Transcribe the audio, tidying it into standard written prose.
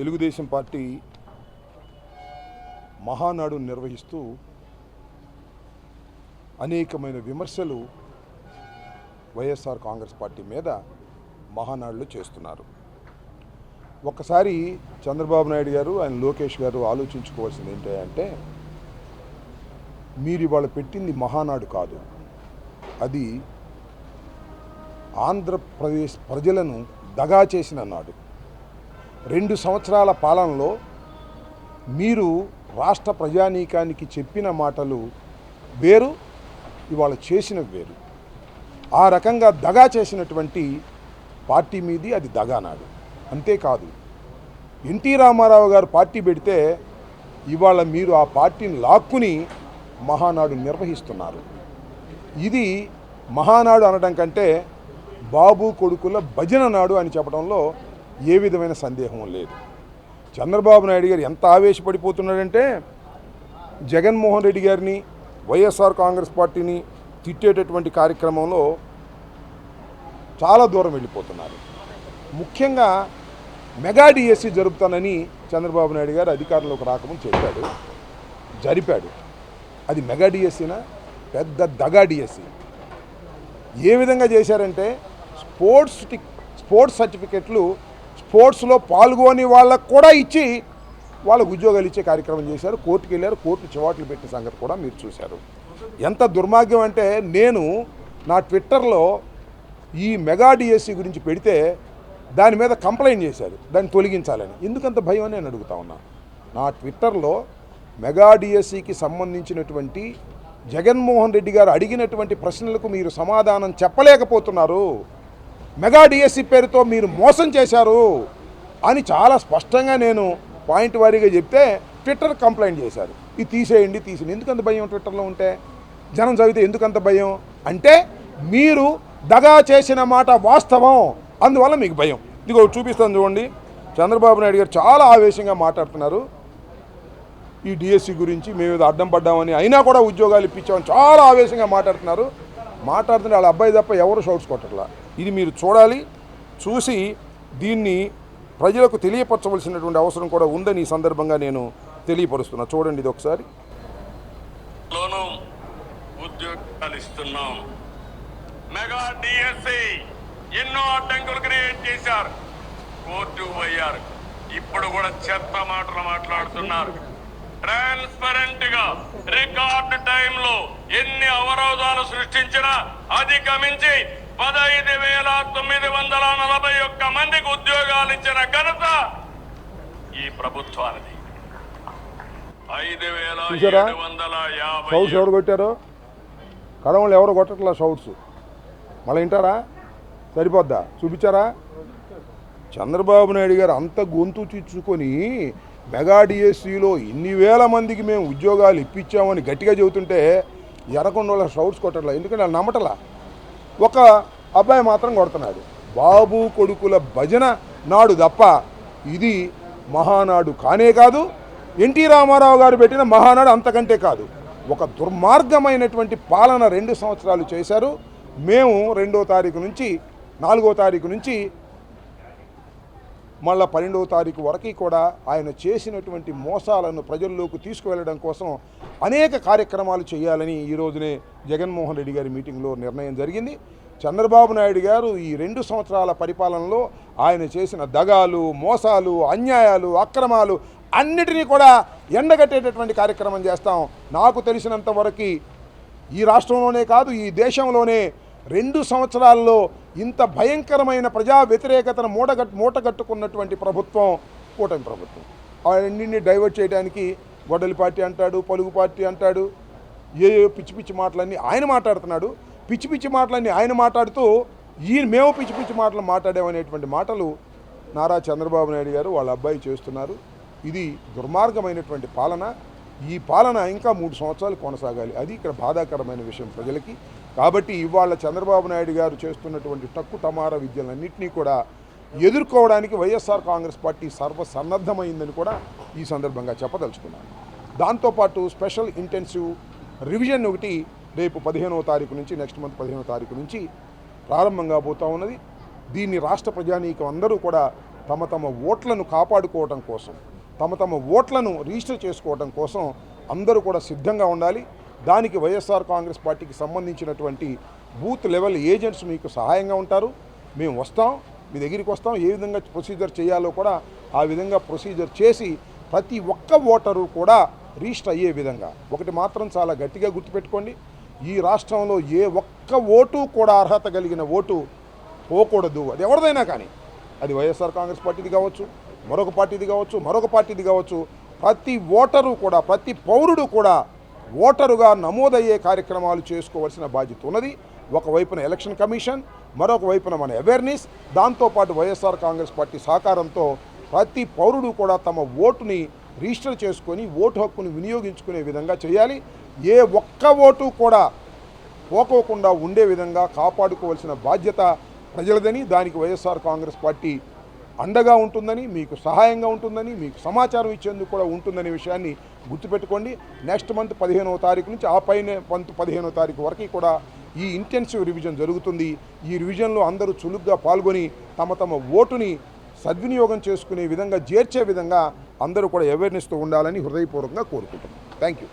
Telugu Desam party Mahanadu నిర్వహిస్తూ అనేకమైన విమర్శలు వైఎస్ఆర్ కాంగ్రెస్ పార్టీ మీద మహానాడులో చేస్తున్నారు. ఒక్కసారి చంద్రబాబు నాయుడు గారు ఆయన లోకేష్ గారు ఆలోచించుకోవాల్సింది ఏంటంటే, మీరు ఇవాళ పెట్టింది మహానాడు కాదు, అది ఆంధ్రప్రదేశ్ ప్రజలను దగా చేసిన నాడు. 2 సంవత్సరాల పాలనలో మీరు రాష్ట్ర ప్రజానీకానికి చెప్పిన మాటలు వేరు, ఇవాళ చేసినవి వేరు. ఆ రకంగా దగా చేసినటువంటి పార్టీ మీది అది దగానాడు. అంతేకాదు, ఎన్టీ రామారావు గారు పార్టీ పెడితే ఇవాళ మీరు ఆ పార్టీని లాక్కుని మహానాడు నిర్వహిస్తున్నారు. ఇది మహానాడు అనడం కంటే బాబు కొడుకుల భజన నాడు అని చెప్పడంలో ఏ విధమైన సందేహం లేదు. చంద్రబాబు నాయుడు గారు ఎంత ఆవేశపడిపోతున్నాడంటే, జగన్మోహన్ రెడ్డి గారిని వైఎస్ఆర్ కాంగ్రెస్ పార్టీని తిట్టేటటువంటి కార్యక్రమంలో చాలా దూరం వెళ్ళిపోతున్నారు. ముఖ్యంగా మెగా డిఎస్సి జరుపుతానని చంద్రబాబు నాయుడు గారు అధికారంలోకి రాకముందు చెప్పాడు, జరిపాడు. అది మెగా డిఎస్సినా, పెద్ద దగా డిఎస్సి. ఏ విధంగా చేశారంటే, స్పోర్ట్స్ సర్టిఫికెట్లు స్పోర్ట్స్లో పాల్గొని వాళ్ళకు కూడా ఇచ్చి వాళ్ళకు ఉద్యోగాలు ఇచ్చే కార్యక్రమం చేశారు. కోర్టుకు వెళ్ళారు, కోర్టు చివాట్లు పెట్టిన సంగతి కూడా మీరు చూశారు. ఎంత దుర్మార్గం అంటే, నేను నా ట్విట్టర్లో ఈ మెగా డిఎస్సి గురించి పెడితే దాని మీద కంప్లైంట్ చేశారు, దాన్ని తొలగించాలని. ఎందుకంత భయం అని నేను అడుగుతా ఉన్నా. నా ట్విట్టర్లో మెగా డిఎస్సికి సంబంధించినటువంటి జగన్మోహన్ రెడ్డి గారు అడిగినటువంటి ప్రశ్నలకు మీరు సమాధానం చెప్పలేకపోతున్నారు, మెగా డిఎస్సి పేరుతో మీరు మోసం చేశారు అని చాలా స్పష్టంగా నేను పాయింట్ వారీగా చెప్తే ట్విట్టర్ కంప్లైంట్ చేశారు. ఇది తీసేయండి. ఎందుకంత భయం ట్విట్టర్లో ఉంటే? జనం చదివితే ఎందుకంత భయం అంటే, మీరు దగా చేసిన మాట వాస్తవం, అందువల్ల మీకు భయం. ఇదిగో చూపిస్తాను చూడండి. చంద్రబాబు నాయుడు గారు చాలా ఆవేశంగా మాట్లాడుతున్నారు. ఈ డిఎస్సి గురించి మేము ఏదో అడ్డం పడ్డామని, అయినా కూడా ఉద్యోగాలు ఇప్పించామని చాలా ఆవేశంగా మాట్లాడుతుంటే వాళ్ళ అబ్బాయి తప్ప ఎవరు షౌట్స్ కొట్టట్లా. ఇది మీరు చూడాలి. చూసి దీన్ని ప్రజలకు తెలియపరచవలసినటువంటి అవసరం కూడా ఉందని ఈ సందర్భంగా నేను తెలియపరుస్తున్నా. చూడండి ఇది ఒకసారి. ఉద్యోగాలు ఇస్తున్నాం, మెగా డిఎస్సి ఎన్నో అడ్డంకులు క్రియేట్ చేశారు, కోర్టు పోయారు, ఇప్పుడు కూడా చెత్త మాటలు మాట్లాడుతున్నారు. ట్రాన్స్పరెంట్ గా రికార్డు టైంలో ఎన్ని అవరోధాలు సృష్టించినా అధిగమించి 15,941 మందికి ఉద్యోగాలు ఇచ్చిన ఘనత ఈ ప్రభుత్వానికి. 5,750 షౌట్స్ ఎవరు కొట్టారు? కడవలు ఎవరు కొట్టట్లా షౌట్స్. మళ్ళీ వింటారా? సరిపోద్దా? చూపించారా? చంద్రబాబు నాయుడు గారు అంత గొంతు చిచ్చుకొని మెగా డిఎస్సిలో ఇన్ని వేల మందికి మేము ఉద్యోగాలు ఇప్పించామని గట్టిగా చెబుతుంటే ఎర్రకొండ షౌట్స్ కొట్టట్లా. ఎందుకంటే వాళ్ళు నమ్మటలా. ఒక అబ్బాయి మాత్రం కొడుతున్నాడు. బాబు కొడుకుల భజన నాడు తప్ప ఇది మహానాడు కానే కాదు. ఎన్టీ రామారావు గారు పెట్టిన మహానాడు అంతకంటే కాదు. ఒక దుర్మార్గమైనటువంటి పాలన 2 సంవత్సరాలు చేశారు. మేము 2వ తారీఖు నుంచి 4వ తారీఖు నుంచి మళ్ళా 12వ తారీఖు వరకు కూడా ఆయన చేసినటువంటి మోసాలను ప్రజల్లోకి తీసుకువెళ్ళడం కోసం అనేక కార్యక్రమాలు చేయాలని ఈ రోజునే జగన్మోహన్ రెడ్డి గారి మీటింగ్లో నిర్ణయం జరిగింది. చంద్రబాబు నాయుడు గారు ఈ 2 సంవత్సరాల పరిపాలనలో ఆయన చేసిన దగాలు, మోసాలు, అన్యాయాలు, అక్రమాలు అన్నిటినీ కూడా ఎండగట్టేటటువంటి కార్యక్రమం చేస్తాం. నాకు తెలిసినంత వరకు ఈ రాష్ట్రంలోనే కాదు, ఈ దేశంలోనే 2 సంవత్సరాల్లో ఇంత భయంకరమైన ప్రజా వ్యతిరేకతను మూటగట్టుకున్నటువంటి ప్రభుత్వం కూటమి ప్రభుత్వం. అవన్నింటినీ డైవర్ట్ చేయడానికి గొడ్డలి పార్టీ అంటాడు, పలుగు పార్టీ అంటాడు, పిచ్చి పిచ్చి మాటలన్నీ ఆయన మాట్లాడుతున్నాడు. పిచ్చి పిచ్చి మాటలన్నీ ఆయన మాట్లాడుతూ మేము పిచ్చి పిచ్చి మాటలు మాట్లాడామనేటువంటి మాటలు నారా చంద్రబాబు నాయుడు గారు వాళ్ళ అబ్బాయి చేస్తున్నారు. ఇది దుర్మార్గమైనటువంటి పాలన. ఈ పాలన ఇంకా 3 సంవత్సరాలు కొనసాగాలి. అది ఇక్కడ బాధాకరమైన విషయం ప్రజలకి. కాబట్టి ఇవాళ చంద్రబాబు నాయుడు గారు చేస్తున్నటువంటి టక్కు టమారా విద్యలన్నింటినీ కూడా ఎదుర్కోవడానికి వైఎస్ఆర్ కాంగ్రెస్ పార్టీ సర్వసన్నద్ధమైందని కూడా ఈ సందర్భంగా చెప్పదలుచుకున్నాను. దాంతోపాటు స్పెషల్ ఇంటెన్సివ్ రివిజన్ ఒకటి రేపు 15వ తారీఖు నుంచి, నెక్స్ట్ మంత్ 15వ తారీఖు నుంచి ప్రారంభం కాబోతూ ఉన్నది. దీన్ని రాష్ట్ర ప్రజానీకం అందరూ కూడా తమ తమ ఓట్లను కాపాడుకోవడం కోసం, తమ తమ ఓట్లను రిజిస్టర్ చేసుకోవడం కోసం అందరూ కూడా సిద్ధంగా ఉండాలి. దానికి వైఎస్ఆర్ కాంగ్రెస్ పార్టీకి సంబంధించినటువంటి బూత్ లెవెల్ ఏజెంట్స్ మీకు సహాయంగా ఉంటారు. మేము వస్తాం, మీ దగ్గరికి వస్తాం. ఏ విధంగా ప్రొసీజర్ చేయాలో కూడా ఆ విధంగా ప్రొసీజర్ చేసి ప్రతి ఒక్క ఓటరు కూడా రిజిస్టర్ అయ్యే విధంగా. ఒకటి మాత్రం చాలా గట్టిగా గుర్తుపెట్టుకోండి, ఈ రాష్ట్రంలో ఏ ఒక్క ఓటు కూడా అర్హత కలిగిన ఓటు పోకూడదు. అది ఎవరిదైనా కానీ, అది వైఎస్ఆర్ కాంగ్రెస్ పార్టీది కావచ్చు, మరొక పార్టీది కావచ్చు, మరొక పార్టీది కావచ్చు. ప్రతి ఓటరు కూడా, ప్రతి పౌరుడు కూడా ఓటరుగా నమోదయ్యే కార్యక్రమాలు చేసుకోవాల్సిన బాధ్యత ఉన్నది. ఒకవైపున ఎలక్షన్ కమిషన్, మరొక వైపున మన అవేర్నెస్, దాంతోపాటు వైఎస్ఆర్ కాంగ్రెస్ పార్టీ సహకారంతో ప్రతి పౌరుడు కూడా తమ ఓటుని రిజిస్టర్ చేసుకొని ఓటు హక్కుని వినియోగించుకునే విధంగా చేయాలి. ఏ ఒక్క ఓటు కూడా పోకోకుండా ఉండే విధంగా కాపాడుకోవాల్సిన బాధ్యత ప్రజలదని, దానికి వైఎస్ఆర్ కాంగ్రెస్ పార్టీ అండగా ఉంటుందని, మీకు సహాయంగా ఉంటుందని, మీకు సమాచారం ఇచ్చేందుకు కూడా ఉంటుందనే విషయాన్ని గుర్తుపెట్టుకోండి. నెక్స్ట్ మంత్ 15వ తారీఖు నుంచి ఆ పైన మంత్ 15వ తారీఖు వరకు కూడా ఈ ఇంటెన్సివ్ రివిజన్ జరుగుతుంది. ఈ రివిజన్లో అందరూ చురుగ్గా పాల్గొని తమ తమ ఓటుని సద్వినియోగం చేసుకునే విధంగా, చేర్చే విధంగా అందరూ కూడా అవేర్నెస్తో ఉండాలని హృదయపూర్వకంగా కోరుకుంటున్నాం. Thank you.